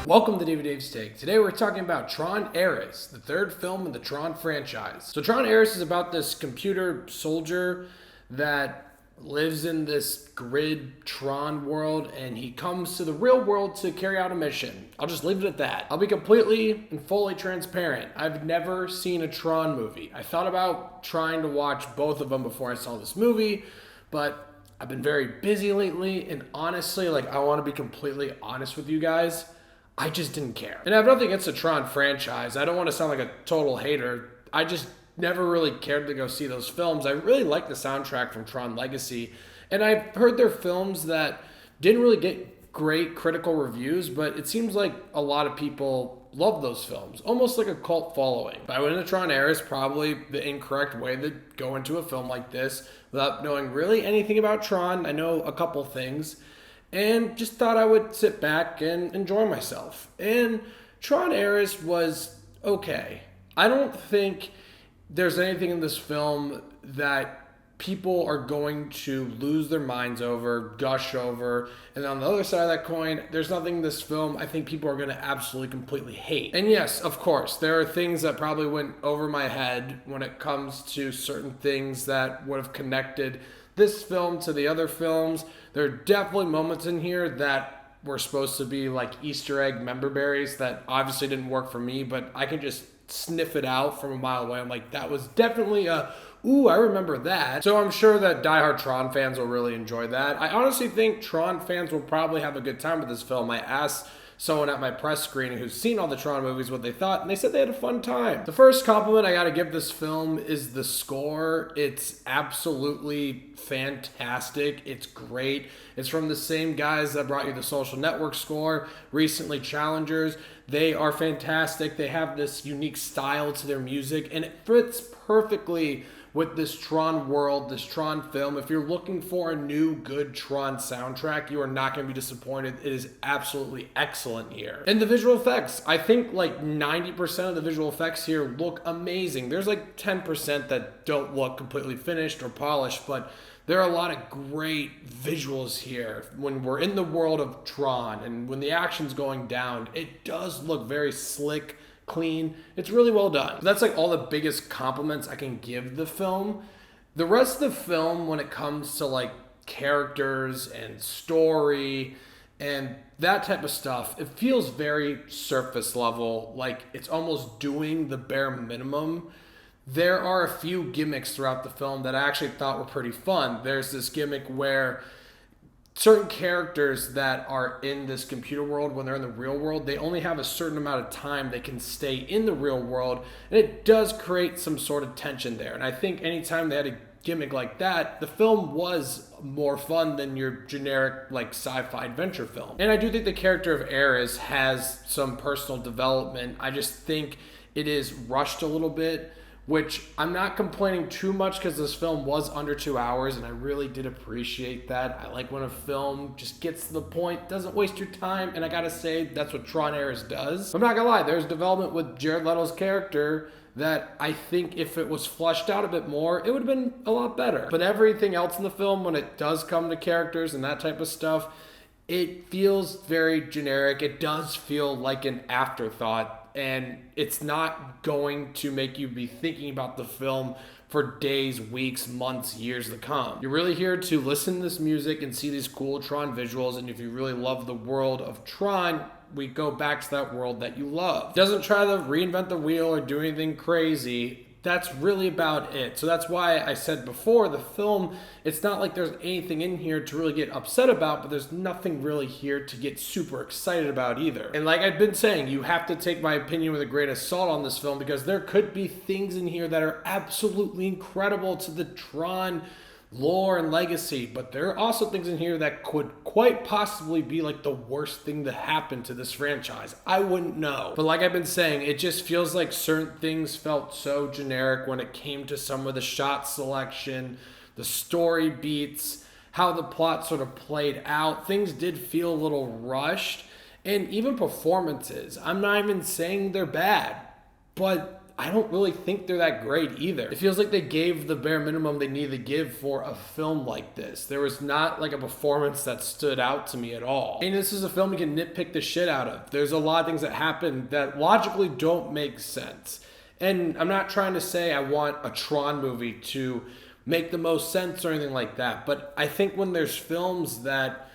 Welcome to Dave's Take. Today we're talking about Tron Ares, the third film in the Tron franchise. So Tron Ares is about this computer soldier that lives in this grid Tron world, and he comes to the real world to carry out a mission. I'll just leave it at that. I'll be completely and fully transparent. I've never seen a Tron movie. I thought about trying to watch both of them before I saw this movie, but I've been very busy lately, and honestly, I want to be completely honest with you guys. I just didn't care. And I have nothing against the Tron franchise. I don't want to sound like a total hater. I just never really cared to go see those films. I really like the soundtrack from Tron Legacy. And I've heard their films that didn't really get great critical reviews, but it seems like a lot of people love those films. Almost like a cult following. But I went into Tron Ares probably the incorrect way to go into a film like this without knowing really anything about Tron. I know a couple things. And just thought I would sit back and enjoy myself. And Tron Ares was okay. I don't think there's anything in this film that people are going to lose their minds over, gush over. And on the other side of that coin, there's nothing in this film I think people are going to absolutely completely hate. And yes, of course, there are things that probably went over my head when it comes to certain things that would have connected this film to the other films. There are definitely moments in here that were supposed to be like Easter egg member berries that obviously didn't work for me, but I can just sniff it out from a mile away. I'm like, that was definitely ooh, I remember that. So I'm sure that diehard Tron fans will really enjoy that. I honestly think Tron fans will probably have a good time with this film. I asked someone at my press screening who's seen all the Tron movies what they thought, and they said they had a fun time. The first compliment I gotta give this film is the score. It's absolutely fantastic. It's great. It's from the same guys that brought you the Social Network score, recently Challengers. They are fantastic. They have this unique style to their music, and it fits perfectly with this Tron world, this Tron film. If you're looking for a new good Tron soundtrack, you are not going to be disappointed. It is absolutely excellent here. And the visual effects, I think 90% of the visual effects here look amazing. There's 10% that don't look completely finished or polished, but there are a lot of great visuals here. When we're in the world of Tron and when the action's going down, it does look very slick, clean. It's really well done. That's all the biggest compliments I can give the film. The rest of the film, when it comes to characters and story and that type of stuff, it feels very surface level. It's almost doing the bare minimum. There are a few gimmicks throughout the film that I actually thought were pretty fun. There's this gimmick where certain characters that are in this computer world, when they're in the real world, they only have a certain amount of time they can stay in the real world, and it does create some sort of tension there. And I think anytime they had a gimmick like that, the film was more fun than your generic sci-fi adventure film. And I do think the character of Ares has some personal development. I just think it is rushed a little bit, which I'm not complaining too much because this film was under 2 hours, and I really did appreciate that. I like when a film just gets to the point, doesn't waste your time, and I gotta say, that's what Tron Ares does. I'm not gonna lie, there's development with Jared Leto's character that I think if it was fleshed out a bit more, it would have been a lot better. But everything else in the film, when it does come to characters and that type of stuff, it feels very generic. It does feel like an afterthought. And it's not going to make you be thinking about the film for days, weeks, months, years to come. You're really here to listen to this music and see these cool Tron visuals, and if you really love the world of Tron, we go back to that world that you love. It doesn't try to reinvent the wheel or do anything crazy. That's really about it. So that's why I said before, the film, it's not like there's anything in here to really get upset about, but there's nothing really here to get super excited about either. And like I've been saying, you have to take my opinion with a grain of salt on this film, because there could be things in here that are absolutely incredible to the Tron lore and legacy, but there are also things in here that could quite possibly be the worst thing to happen to this franchise. I wouldn't know. But like I've been saying, it just feels like certain things felt so generic when it came to some of the shot selection, the story beats, how the plot sort of played out. Things did feel a little rushed, and even performances. I'm not even saying they're bad, but I don't really think they're that great either. It feels like they gave the bare minimum they needed to give for a film like this. There was not like a performance that stood out to me at all. And this is a film you can nitpick the shit out of. There's a lot of things that happen that logically don't make sense. And I'm not trying to say I want a Tron movie to make the most sense or anything like that, but I think when there's films that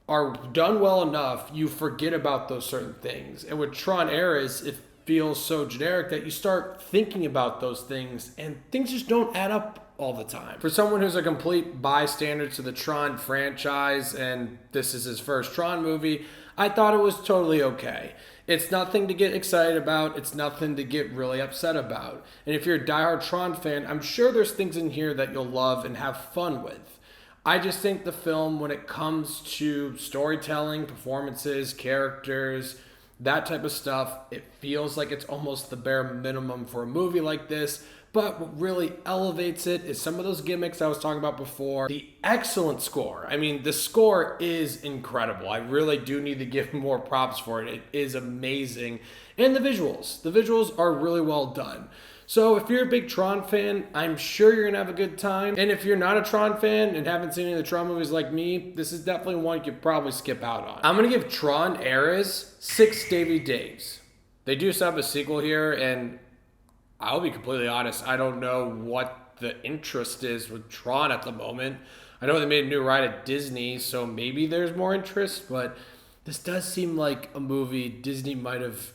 are done well enough, you forget about those certain things. And with Tron Ares, it feels so generic that you start thinking about those things and things just don't add up all the time. For someone who's a complete bystander to the Tron franchise and this is his first Tron movie, I thought it was totally okay. It's nothing to get excited about. It's nothing to get really upset about. And if you're a diehard Tron fan, I'm sure there's things in here that you'll love and have fun with. I just think the film, when it comes to storytelling, performances, characters, that type of stuff, it feels like it's almost the bare minimum for a movie like this. But what really elevates it is some of those gimmicks I was talking about before. The excellent score. I mean, the score is incredible. I really do need to give more props for it. It is amazing. And the visuals. The visuals are really well done. So if you're a big Tron fan, I'm sure you're going to have a good time. And if you're not a Tron fan and haven't seen any of the Tron movies like me, this is definitely one you could probably skip out on. I'm going to give Tron Ares 6 Davey Daves. They do have a sequel here, and I'll be completely honest, I don't know what the interest is with Tron at the moment. I know they made a new ride at Disney, so maybe there's more interest, but this does seem like a movie Disney might have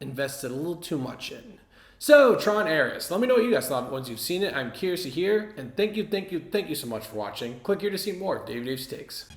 invested a little too much in. So, Tron Ares. Let me know what you guys thought once you've seen it. I'm curious to hear, and thank you so much for watching. Click here to see more of Dave's Takes.